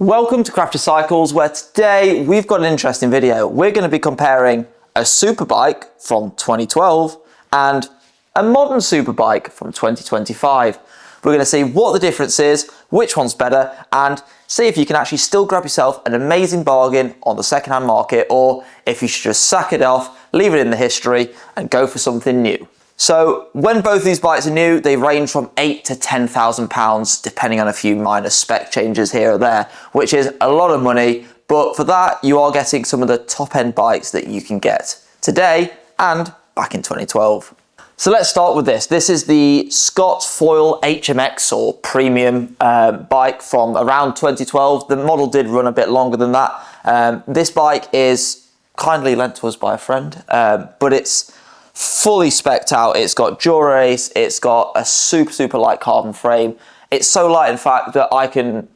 Welcome to Crafty Cycles, where today we've got an interesting video. We're going to be comparing a superbike from 2012 and a modern superbike from 2025. We're going to see what the difference is, which one's better, and see if you can actually still grab yourself an amazing bargain on the second-hand market, or if you should just sack it off, leave it in the history, and go for something new. So when both these bikes are new, they range from £8,000 to £10,000, depending on a few minor spec changes here or there, which is a lot of money. But for that, you are getting some of the top-end bikes that you can get today and back in 2012. So let's start with this. This is the Scott Foil HMX or premium bike from around 2012. The model did run a bit longer than that. This bike is kindly lent to us by a friend, but it's fully spec'd out. It's got Dura-Ace, it's got a super light carbon frame. It's so light, in fact, that I can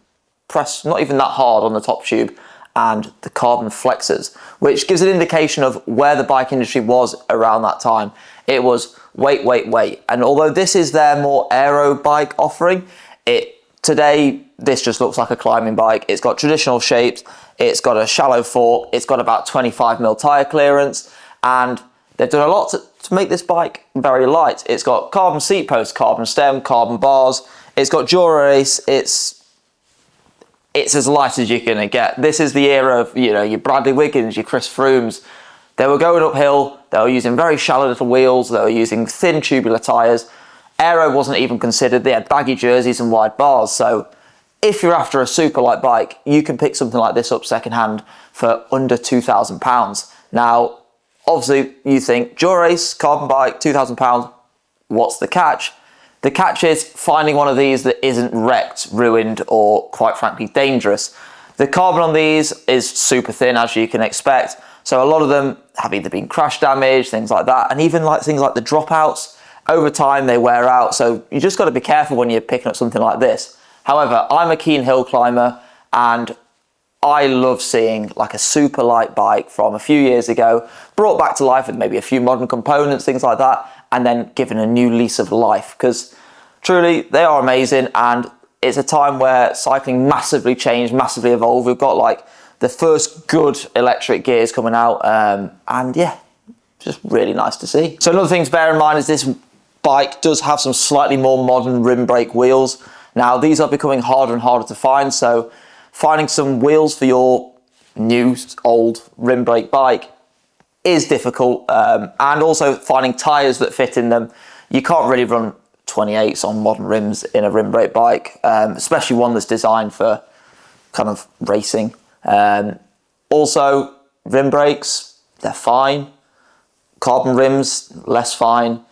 press not even that hard on the top tube and the carbon flexes, which gives an indication of where the bike industry was around that time. It was weight. And although this is their more aero bike offering, today this just looks like a climbing bike. It's got traditional shapes, it's got a shallow fork, it's got about 25mm tyre clearance, and they've done a lot to make this bike very light. It's got carbon seat posts, carbon stem, carbon bars. It's got Dura-Ace. It's as light as you're gonna get. This is the era of, your Bradley Wiggins, your Chris Froomes. They were going uphill. They were using very shallow little wheels. They were using thin tubular tyres. Aero wasn't even considered. They had baggy jerseys and wide bars. So if you're after a super light bike, you can pick something like this up secondhand for under £2,000. Now, obviously, you think, Dura-Ace, carbon bike, £2,000, what's the catch? The catch is finding one of these that isn't wrecked, ruined, or quite frankly, dangerous. The carbon on these is super thin, as you can expect, so a lot of them have either been crash damage, things like that, and even things like the dropouts, over time they wear out, so you just got to be careful when you're picking up something like this. However, I'm a keen hill climber, and I love seeing like a super light bike from a few years ago, brought back to life with maybe a few modern components, things like that, and then given a new lease of life, because truly they are amazing, and it's a time where cycling massively changed, massively evolved. We've got like the first good electric gears coming out, and yeah, just really nice to see. So another thing to bear in mind is this bike does have some slightly more modern rim brake wheels. Now these are becoming harder and harder to find, so finding some wheels for your new, old rim brake bike is difficult, and also finding tyres that fit in them. You can't really run 28s on modern rims in a rim brake bike, especially one that's designed for kind of racing. Also, rim brakes, they're fine. Carbon rims, less fine.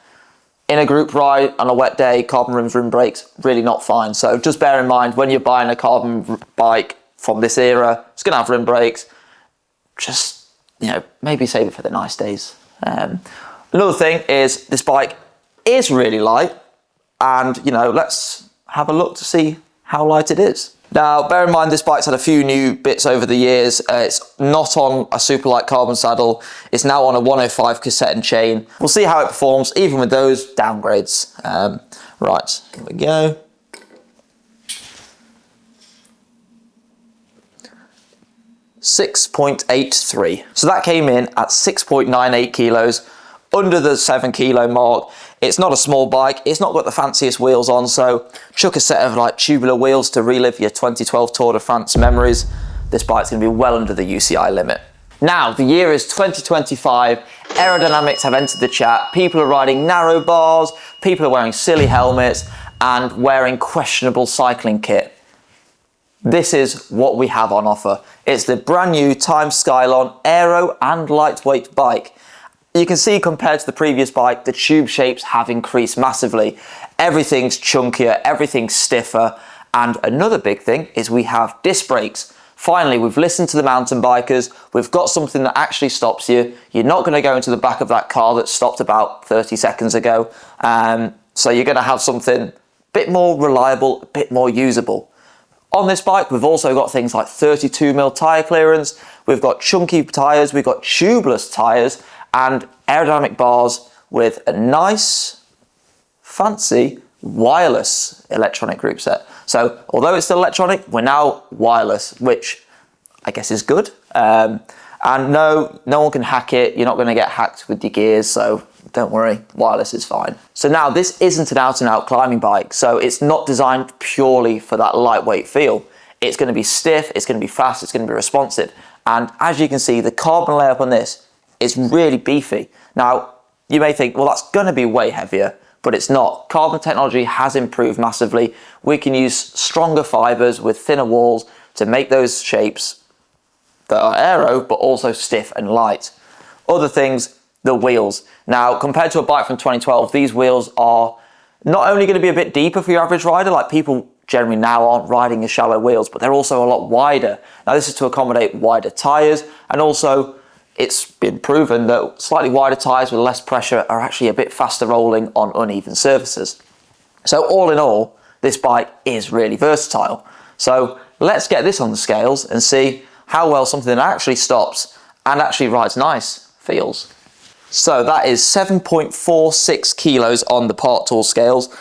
In a group ride on a wet day, carbon rims, rim brakes, really not fine. So just bear in mind when you're buying a carbon bike from this era, it's gonna have rim brakes. Just, maybe save it for the nice days. Another thing is this bike is really light, and let's have a look to see how light it is. Now, bear in mind this bike's had a few new bits over the years. It's not on a super light carbon saddle. It's now on a 105 cassette and chain. We'll see how it performs, even with those downgrades. Right, here we go. .83. So that came in at 6.98 kilos, under the 7 kilo mark. It's not a small bike, it's not got the fanciest wheels on, so chuck a set of like tubular wheels to relive your 2012 Tour de France memories. This bike's gonna be well under the UCI limit. Now, the year is 2025, aerodynamics have entered the chat, people are riding narrow bars, people are wearing silly helmets, and wearing questionable cycling kit. This is what we have on offer. It's the brand new TIME Scylon aero and lightweight bike. You can see compared to the previous bike, the tube shapes have increased massively. Everything's chunkier, everything's stiffer, and another big thing is we have disc brakes. Finally, we've listened to the mountain bikers, we've got something that actually stops you. You're not gonna go into the back of that car that stopped about 30 seconds ago, so you're gonna have something a bit more reliable, a bit more usable. On this bike, we've also got things like 32mm tyre clearance, we've got chunky tyres, we've got tubeless tyres, and aerodynamic bars with a nice, fancy wireless electronic group set. So although it's still electronic, we're now wireless, which I guess is good. And no one can hack it. You're not going to get hacked with your gears, so don't worry, wireless is fine. So now this isn't an out and out climbing bike, so it's not designed purely for that lightweight feel. It's going to be stiff, it's going to be fast, it's going to be responsive. And as you can see, the carbon layer on this is really beefy. Now, you may think, well, that's going to be way heavier, but it's not. Carbon technology has improved massively. We can use stronger fibers with thinner walls to make those shapes that are aero, but also stiff and light. Other things, the wheels. Now, compared to a bike from 2012, these wheels are not only going to be a bit deeper for your average rider, like people generally now aren't riding in shallow wheels, but they're also a lot wider. Now, this is to accommodate wider tyres, and also it's been proven that slightly wider tyres with less pressure are actually a bit faster rolling on uneven surfaces. So all in all, this bike is really versatile. So let's get this on the scales and see how well something that actually stops and actually rides nice feels. So that is 7.46 kilos on the Part Tool scales.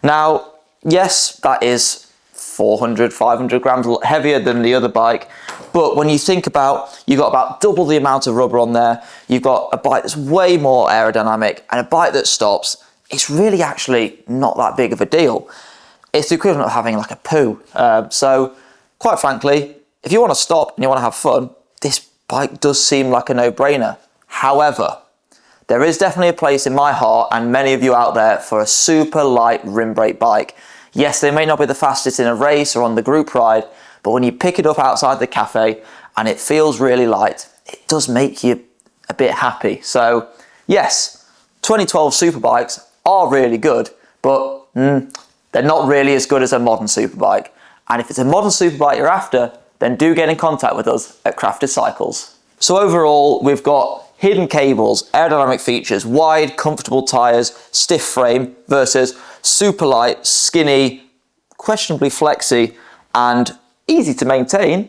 Now, yes, that is 400, 500 grams heavier than the other bike. But when you think about, you've got about double the amount of rubber on there. You've got a bike that's way more aerodynamic and a bike that stops. It's really actually not that big of a deal. It's the equivalent of having like a poo. So quite frankly, if you want to stop and you want to have fun, this bike does seem like a no-brainer. However, there is definitely a place in my heart and many of you out there for a super light rim brake bike. Yes, they may not be the fastest in a race or on the group ride, but when you pick it up outside the cafe and it feels really light, it does make you a bit happy. So yes, 2012 Superbikes are really good, but they're not really as good as a modern Superbike. And if it's a modern Superbike you're after, then do get in contact with us at Crafted Cycles. So overall, we've got hidden cables, aerodynamic features, wide, comfortable tyres, stiff frame versus super light, skinny, questionably flexy, and easy to maintain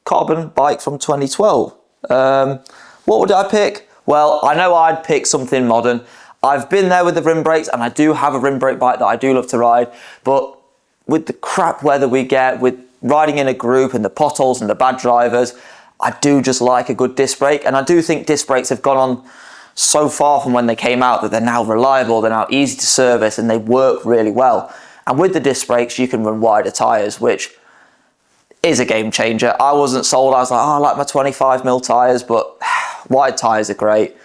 carbon bike from 2012. What would I pick? Well, I know I'd pick something modern. I've been there with the rim brakes and I do have a rim brake bike that I do love to ride, but with the crap weather we get, with riding in a group and the potholes and the bad drivers, I do just like a good disc brake, and I do think disc brakes have gone on so far from when they came out that they're now reliable, they're now easy to service, and they work really well. And with the disc brakes, you can run wider tyres, which is a game changer. I wasn't sold. I was like, oh, I like my 25mm tyres, but wide tyres are great.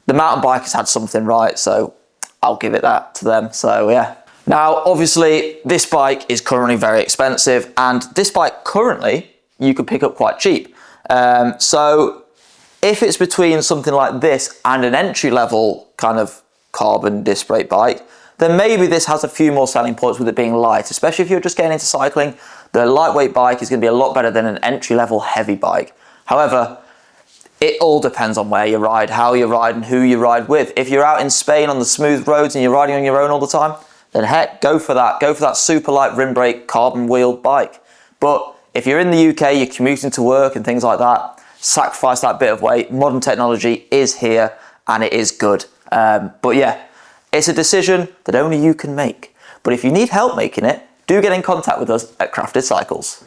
The mountain bikers had something right, so I'll give it that to them. So yeah. Now, obviously, this bike is currently very expensive, and this bike currently you could pick up quite cheap. So if it's between something like this and an entry-level kind of carbon disc brake bike, then maybe this has a few more selling points with it being light, especially if you're just getting into cycling. The lightweight bike is going to be a lot better than an entry-level heavy bike. However, it all depends on where you ride, how you ride, and who you ride with. If you're out in Spain on the smooth roads and you're riding on your own all the time, then heck, go for that. Go for that super light rim brake carbon wheeled bike. But if you're in the UK, you're commuting to work and things like that, sacrifice that bit of weight. Modern technology is here and it is good. But yeah, it's a decision that only you can make. But if you need help making it, do get in contact with us at Crafted Cycles.